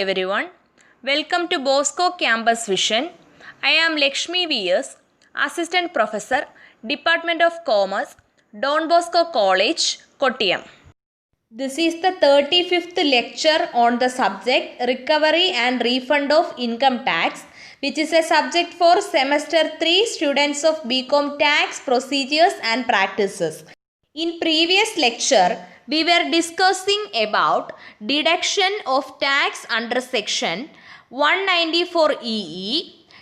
everyone, welcome to Bosco Campus Vision. I am Lakshmi V.S., Assistant Professor, Department of Commerce, Don Bosco College, Kottayam. This is the 35th lecture on the subject Recovery and Refund of Income Tax, which is a subject for Semester 3 students of BCom Tax Procedures and Practices. In previous lecture, we were discussing about deduction of tax under section 194EE,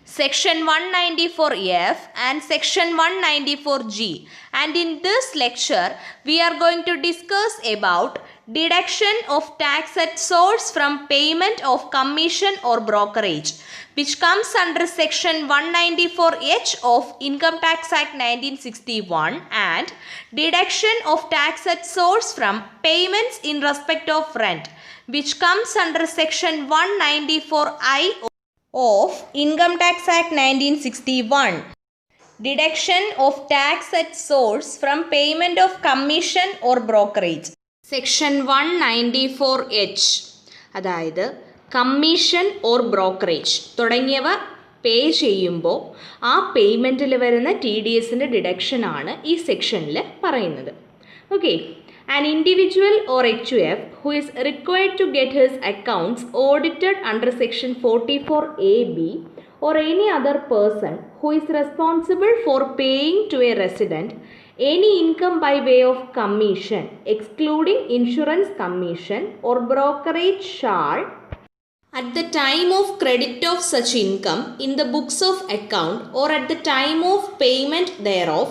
section 194F and section 194G. And in this lecture, we are going to discuss about deduction of tax at source from payment of commission or brokerage, which comes under section 194H of Income Tax Act 1961, and deduction of tax at source from payments in respect of rent, which comes under section 194I of Income Tax Act 1961. Deduction of tax at source from payment of commission or brokerage. Section 194H, അതായത് commission or brokerage തുടങ്ങിയവ പേ ചെയ്യുമ്പോൾ ആ പേയ്മെൻറ്റിൽ വരുന്ന TDSൻ്റെ ഡിഡക്ഷനാണ് ഈ സെക്ഷനിൽ പറയുന്നത്. Okay, an individual or HUF who is required to get his accounts audited under section 44AB or any other person who is responsible for paying to a resident any income by way of commission, excluding insurance commission or brokerage, shall, at the time of credit of such income in the books of account or at the time of payment thereof,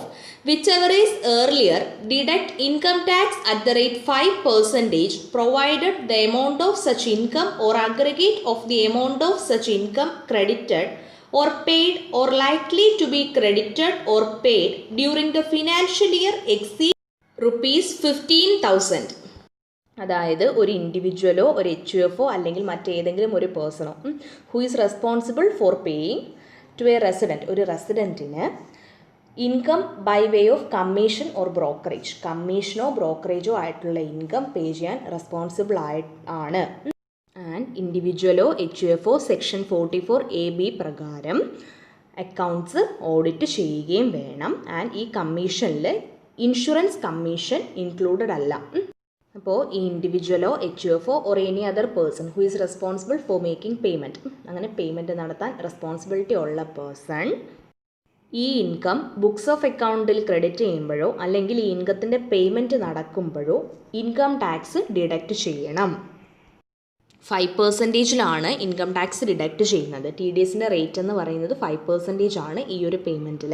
whichever is earlier, deduct income tax at the rate 5%, provided the amount of such income or aggregate of the amount of such income credited or paid or likely to be credited or paid during the financial year exceed ₹15,000. അതായത് ഒരു ഇൻഡിവിജ്വലോ ഒരു HUFO അല്ലെങ്കിൽ മറ്റേതെങ്കിലും ഒരു പേഴ്സണോ who is responsible for paying to a resident, ഒരു റെസിഡൻറ്റിന് income by way of commission or brokerage, കമ്മീഷനോ ബ്രോക്കറേജോ ആയിട്ടുള്ള ഇൻകം പേ ചെയ്യാൻ റെസ്പോൺസിബിൾ ആണ്. ആൻഡ് ഇൻഡിവിജ്വലോ HUFO സെക്ഷൻ 44AB പ്രകാരം അക്കൗണ്ട്സ് ഓഡിറ്റ് ചെയ്യുകയും വേണം. ആൻഡ് ഈ കമ്മീഷനിൽ ഇൻഷുറൻസ് കമ്മീഷൻ ഇൻക്ലൂഡഡ് അല്ല. അപ്പോൾ ഈ ഇൻഡിവിജ്വലോ HUFO or any other person who is responsible for making payment, അങ്ങനെ പേയ്മെൻറ്റ് നടത്താൻ റെസ്പോൺസിബിലിറ്റി ഉള്ള പേഴ്സൺ ഈ ഇൻകം ബുക്സ് ഓഫ് അക്കൗണ്ടിൽ ക്രെഡിറ്റ് ചെയ്യുമ്പോഴോ അല്ലെങ്കിൽ ഈ ഇൻകത്തിൻ്റെ പേയ്മെൻറ്റ് നടക്കുമ്പോഴോ ഇൻകം ടാക്സ് ഡിഡക്റ്റ് ചെയ്യണം. 5%ലാണ് ഇൻകം ടാക്സ് ഡിഡക്റ്റ് ചെയ്യുന്നത്. TDSൻ്റെ റേറ്റ് എന്ന് പറയുന്നത് 5% ആണ്. ഈ ഒരു പേയ്മെൻറ്റിൽ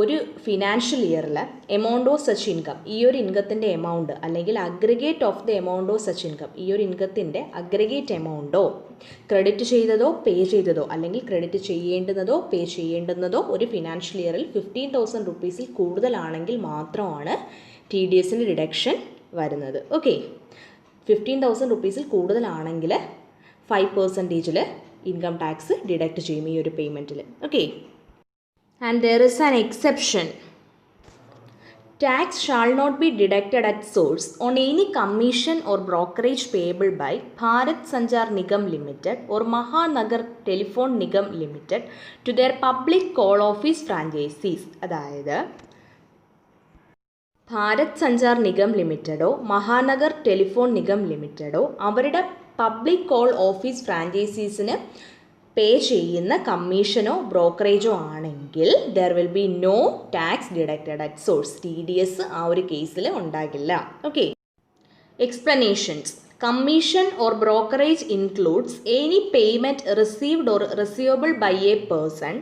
ഒരു ഫിനാൻഷ്യൽ ഇയറിൽ എമൗണ്ട് ഓഫ് സച്ച് ഇൻകം, ഈ ഒരു ഇൻകത്തിൻ്റെ എമൗണ്ട് അല്ലെങ്കിൽ aggregate of the amount of such income, ഈ ഒരു ഇൻകത്തിൻ്റെ അഗ്രിഗേറ്റ് എമൗണ്ടോ ക്രെഡിറ്റ് ചെയ്തതോ പേ ചെയ്തതോ അല്ലെങ്കിൽ ക്രെഡിറ്റ് ചെയ്യേണ്ടുന്നതോ പേ ചെയ്യേണ്ടുന്നതോ ഒരു ഫിനാൻഷ്യൽ ഇയറിൽ 15,000 റുപ്പീസിൽ കൂടുതലാണെങ്കിൽ മാത്രമാണ് TDSൻ്റെ ഡിഡക്ഷൻ വരുന്നത്. ഓക്കെ, 15,000 റുപ്പീസിൽ കൂടുതലാണെങ്കിൽ 5% ഇൻകം ടാക്സ് ഡിഡക്റ്റ് ചെയ്യും ഈ ഒരു പേയ്മെൻറ്റിൽ. Okay, and there is an exception. Tax shall not be deducted at source on any commission or brokerage payable by Bharat Sanchar Nigam Limited or Mahanagar Telephone Nigam Limited to their public call office franchisees. അതായത് ഭാരത് സഞ്ചാർ നിഗം ലിമിറ്റഡോ Mahanagar telephone Nigam ലിമിറ്റഡോ അവരുടെ public call office ഫ്രാഞ്ചൈസീസിന് pay ചെയ്യുന്ന കമ്മീഷനോ ബ്രോക്കറേജോ ആണെങ്കിൽ there will be no tax deducted at source. TDS ആ ഒരു കേസിൽ ഉണ്ടാകില്ല. Okay, explanations. Commission or brokerage includes any payment received or receivable by a person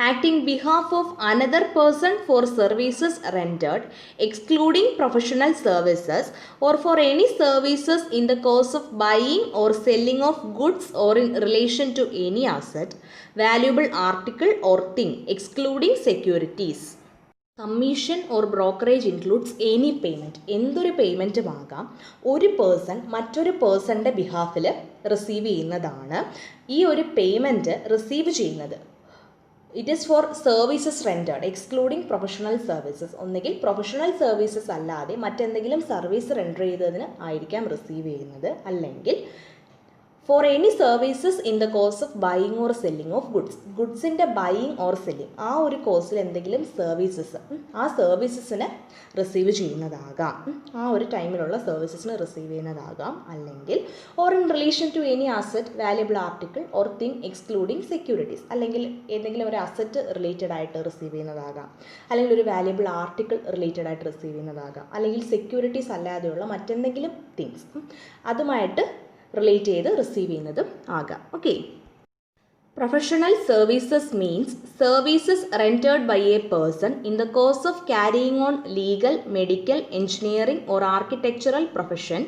acting behalf of another person for services rendered, excluding professional services, or for any services in the course of buying or selling of goods or in relation to any asset, valuable article or thing, excluding securities. Commission or brokerage includes any payment, എന്തൊരു പേയ്മെൻറ്റും ആകാം ഒരു person മറ്റൊരു പേഴ്സണിൻ്റെ ബിഹാഫിൽ receive ചെയ്യുന്നതാണ്. ഈ ഒരു payment receive ചെയ്യുന്നത് it is for services rendered excluding professional services, ഒന്നുകിൽ പ്രൊഫഷണൽ സർവീസസ് അല്ലാതെ മറ്റെന്തെങ്കിലും സർവീസ് റെൻഡർ ചെയ്തതിന് ആയിരിക്കാം റിസീവ് ചെയ്യുന്നത്, അല്ലെങ്കിൽ for any services in the course of buying or selling of ഗുഡ്സിൻ്റെ ബൈയിങ് ഓർ സെല്ലിംഗ് ആ ഒരു കോഴ്സിൽ എന്തെങ്കിലും സർവീസസ് ആ സർവീസസിന് റിസീവ് ചെയ്യുന്നതാകാം, ആ ഒരു ടൈമിലുള്ള സർവീസസിന് റിസീവ് ചെയ്യുന്നതാകാം, അല്ലെങ്കിൽ or in relation to any asset valuable article or thing excluding securities, അല്ലെങ്കിൽ ഏതെങ്കിലും ഒരു അസറ്റ് റിലേറ്റഡ് ആയിട്ട് റിസീവ് ചെയ്യുന്നതാകാം, അല്ലെങ്കിൽ ഒരു വാല്യബിൾ ആർട്ടിക്കിൾ റിലേറ്റഡ് ആയിട്ട് റിസീവ് ചെയ്യുന്നതാകാം, അല്ലെങ്കിൽ സെക്യൂരിറ്റീസ് അല്ലാതെയുള്ള മറ്റെന്തെങ്കിലും തിങ്സ് അതുമായിട്ട് റിലേറ്റ് ചെയ്ത് റിസീവ് ചെയ്യുന്നതും ആകാം. Okay. Professional services means services rendered by a person in the course of carrying on legal, medical, engineering or architectural profession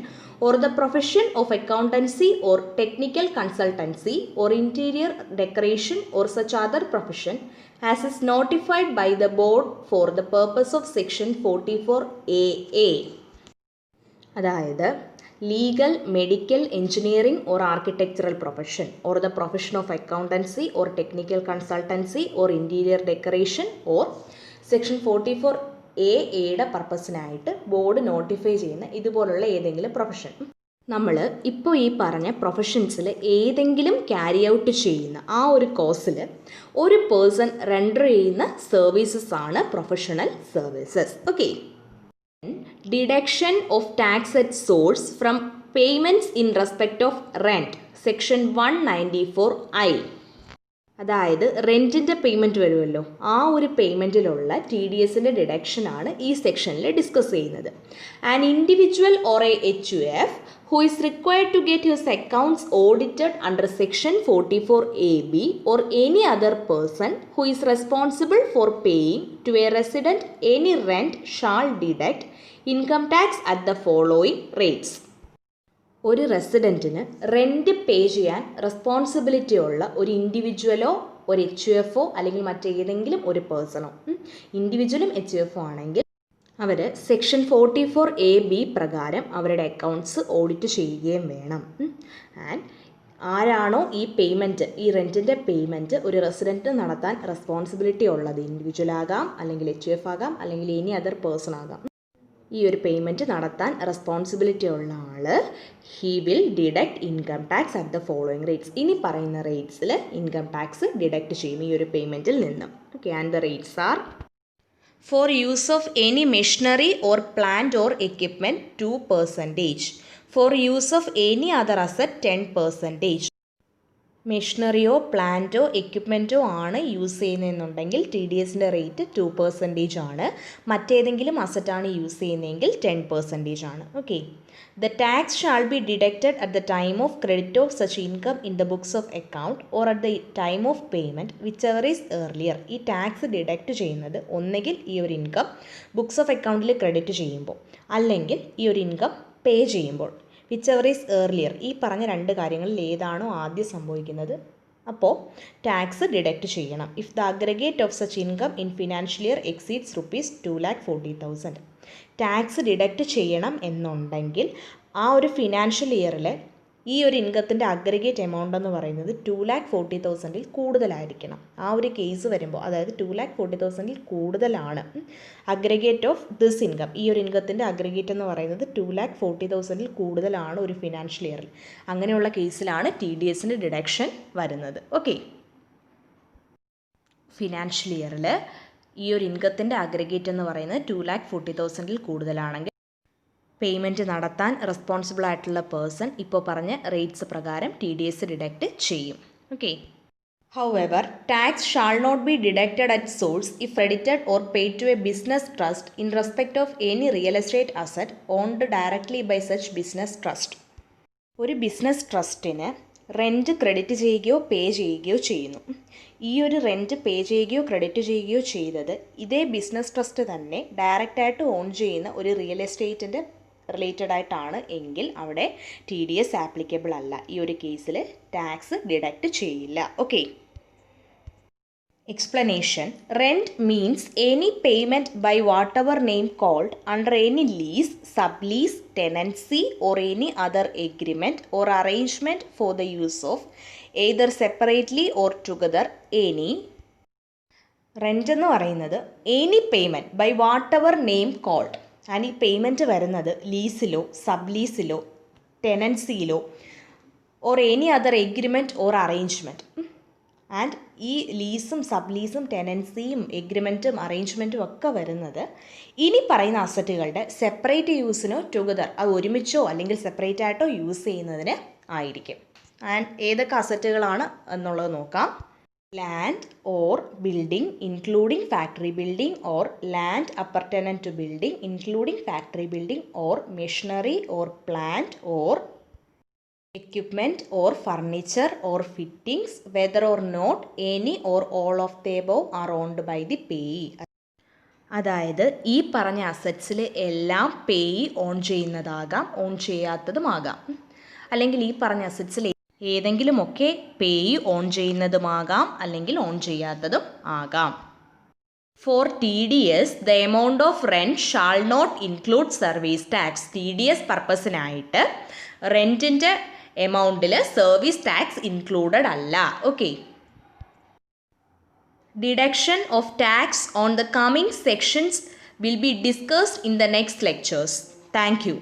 or the profession of accountancy or technical consultancy or interior decoration or such other profession as is notified by the board for the purpose of section 44AA. അതായത് legal, medical, engineering or architectural profession or the profession of accountancy or technical consultancy or interior decoration or section 44AA പർപ്പസിനായിട്ട് board notify ചെയ്യുന്ന ഇതുപോലുള്ള ഏതെങ്കിലും profession. നമ്മൾ ഇപ്പോൾ ഈ പറഞ്ഞ പ്രൊഫഷൻസിൽ ഏതെങ്കിലും ക്യാരി ഔട്ട് ചെയ്യുന്ന ആ ഒരു കോഴ്സിൽ ഒരു പേഴ്സൺ റെൻഡർ ചെയ്യുന്ന സർവീസസ് ആണ് professional services. Okay. Deduction of tax at source from payments in respect of rent, section 194I. അതായത് റെൻറ്റിൻ്റെ പേയ്മെൻറ്റ് വരുമല്ലോ, ആ ഒരു പേയ്മെൻറ്റിലുള്ള TDSൻ്റെ ഡിഡക്ഷനാണ് ഈ സെക്ഷനിൽ ഡിസ്കസ് ചെയ്യുന്നത്. An individual or A HUF who is required to get his accounts audited under section 44AB or any other person who is responsible for paying to a resident any rent shall deduct income tax at the following rates. ഒരു റെസിഡൻറ്റിന് rent pay ചെയ്യാൻ responsibility ഉള്ള ഒരു ഇൻഡിവിജ്വലോ ഒരു HUFO അല്ലെങ്കിൽ മറ്റേതെങ്കിലും ഒരു പേഴ്സണോ, ഇൻഡിവിജ്വലും HUFO ആണെങ്കിൽ അവർ section 44AB പ്രകാരം അവരുടെ അക്കൗണ്ട്സ് ഓഡിറ്റ് ചെയ്യുകയും വേണം. ആൻഡ് ആരാണോ ഈ പേയ്മെൻറ്റ്, ഈ റെൻറ്റിൻ്റെ പേയ്മെൻറ്റ് ഒരു റെസിഡൻറ്റ് നടത്താൻ റെസ്പോൺസിബിലിറ്റി ഉള്ളത്, ഇൻഡിവിജ്വൽ ആകാം, അല്ലെങ്കിൽ HUF ആകാം, അല്ലെങ്കിൽ എനി അതർ പേഴ്സൺ ആകാം, ഈ ഒരു പേയ്മെൻറ്റ് നടത്താൻ റെസ്പോൺസിബിലിറ്റി ഉള്ള ആൾ he will deduct income tax at the following rates. ഇനി പറയുന്ന റേറ്റ്സിൽ ഇൻകം ടാക്സ് ഡിഡക്റ്റ് ചെയ്യും ഈ ഒരു പേയ്മെൻറ്റിൽ നിന്നും. Okay. And the rates are for use of any machinery or plant or equipment 2%, for use of any other asset 10%. മെഷീനറിയോ പ്ലാന്റോ എക്യുപ്മെൻറ്റോ ആണ് യൂസ് ചെയ്യുന്നതെന്നുണ്ടെങ്കിൽ TDSൻ്റെ റേറ്റ് 2% ആണ്. മറ്റേതെങ്കിലും അസറ്റാണ് യൂസ് ചെയ്യുന്നതെങ്കിൽ 10% ആണ്. Okay. The tax shall be deducted at the time of credit of such income in the books of account or at the time of payment which ever is earlier. ഈ tax deduct ചെയ്യുന്നത് ഒന്നുകിൽ ഈ ഒരു income books of അക്കൗണ്ടിൽ credit ചെയ്യുമ്പോൾ, അല്ലെങ്കിൽ ഈ ഒരു ഇൻകം പേ ചെയ്യുമ്പോൾ, വിച്ച് എവർ ഈസ് ഏർലിയർ. ഈ പറഞ്ഞ രണ്ട് കാര്യങ്ങളിൽ ഏതാണോ ആദ്യം സംഭവിക്കുന്നത് അപ്പോൾ ടാക്സ് ഡിഡക്റ്റ് ചെയ്യണം. If the aggregate of such income in financial year exceeds ₹2,40,000. Tax deduct ചെയ്യണം എന്നുണ്ടെങ്കിൽ ആ ഒരു ഫിനാൻഷ്യൽ ഇയറിൽ ഈ ഒരു ഇൻകത്തിൻ്റെ അഗ്രഗേറ്റ് എമൗണ്ട് എന്ന് പറയുന്നത് 2,40,000 കൂടുതലായിരിക്കണം. ആ ഒരു കേസ് വരുമ്പോൾ, അതായത് 2,40,000 കൂടുതലാണ് അഗ്രഗേറ്റ് ഓഫ് ദിസ് ഇൻകം, ഈ ഒരു ഇൻകത്തിൻ്റെ അഗ്രഗേറ്റ് എന്ന് പറയുന്നത് 2,40,000 കൂടുതലാണ് ഒരു ഫിനാൻഷ്യൽ ഇയറിൽ. അങ്ങനെയുള്ള കേസിലാണ് TDSൻ്റെ ഡിഡക്ഷൻ വരുന്നത്. ഓക്കെ. ഫിനാൻഷ്യൽ ഇയറിൽ ഈ ഒരു ഇൻകത്തിൻ്റെ അഗ്രഗേറ്റ് എന്ന് പറയുന്നത് 2,40,000 കൂടുതലാണെങ്കിൽ പേയ്മെൻറ്റ് നടത്താൻ റെസ്പോൺസിബിൾ ആയിട്ടുള്ള പേഴ്സൺ ഇപ്പോൾ പറഞ്ഞ റേറ്റ്സ് പ്രകാരം TDS ഡിഡക്റ്റ് ചെയ്യും. Okay. However, tax shall not be deducted at source if credited or paid to a business trust in respect of any real estate asset owned directly by such business trust. ഒരു business ട്രസ്റ്റിന് rent credit ചെയ്യുകയോ പേ ചെയ്യുകയോ ചെയ്യുന്നു. ഈ ഒരു rent pay ചെയ്യുകയോ credit ചെയ്യുകയോ ചെയ്തത് ഇതേ ബിസിനസ് ട്രസ്റ്റ് തന്നെ ഡയറക്റ്റായിട്ട് ഓൺ ചെയ്യുന്ന ഒരു റിയൽ എസ്റ്റേറ്റിൻ്റെ റിലേറ്റഡ് ആയിട്ടാണ് എങ്കിൽ അവിടെ TDS ആപ്ലിക്കബിൾ അല്ല. ഈ ഒരു കേസിൽ ടാക്സ് ഡിഡക്റ്റ് ചെയ്യില്ല. Okay. Explanation. Rent means any payment by whatever name called under any lease, sublease, tenancy or any other agreement or arrangement for the use of either separately or together any. Rent എന്ന് പറയുന്നത് any payment by whatever name called. And ഈ payment വരുന്നത് ലീസിലോ sub ലീസിലോ ടെനൻസിയിലോ or any other agreement or arrangement. And ഈ ലീസും sub ലീസും ടെനൻസിയും എഗ്രിമെൻറ്റും അറേഞ്ച്മെൻറ്റും ഒക്കെ വരുന്നത് ഇനി പറയുന്ന അസറ്റുകളുടെ സെപ്പറേറ്റ് യൂസിനോ ടുഗദർ അത് ഒരുമിച്ചോ അല്ലെങ്കിൽ സെപ്പറേറ്റ് ആയിട്ടോ യൂസ് ചെയ്യുന്നതിന് ആയിരിക്കും. ആൻഡ് ഏതൊക്കെ അസറ്റുകളാണ് എന്നുള്ളത് നോക്കാം. Land or building including factory building or land appurtenant to building including factory building or machinery or plant or equipment or furniture or fittings whether or not any or all of the above are owned by the payee. അതായത് ഈ പറഞ്ഞ അസറ്റ്സിൽ എല്ലാം payee on ചെയ്യുന്നതാകാം, on ചെയ്യാത്തതുമാകാം. അല്ലെങ്കിൽ ഈ പറഞ്ഞ അസറ്റ്സിൽ ഏതെങ്കിലുമൊക്കെ payee on ചെയ്യുന്നതുമാകാം, അല്ലെങ്കിൽ on ചെയ്യാത്തതും ആകാം. For TDS, the amount of rent shall not include service tax. TDS പർപ്പസിനായിട്ട് റെൻറ്റിൻ്റെ എമൗണ്ടിൽ സർവീസ് ടാക്സ് ഇൻക്ലൂഡഡ് അല്ല. Okay. Deduction of tax on the coming sections will be discussed in the next lectures. Thank you.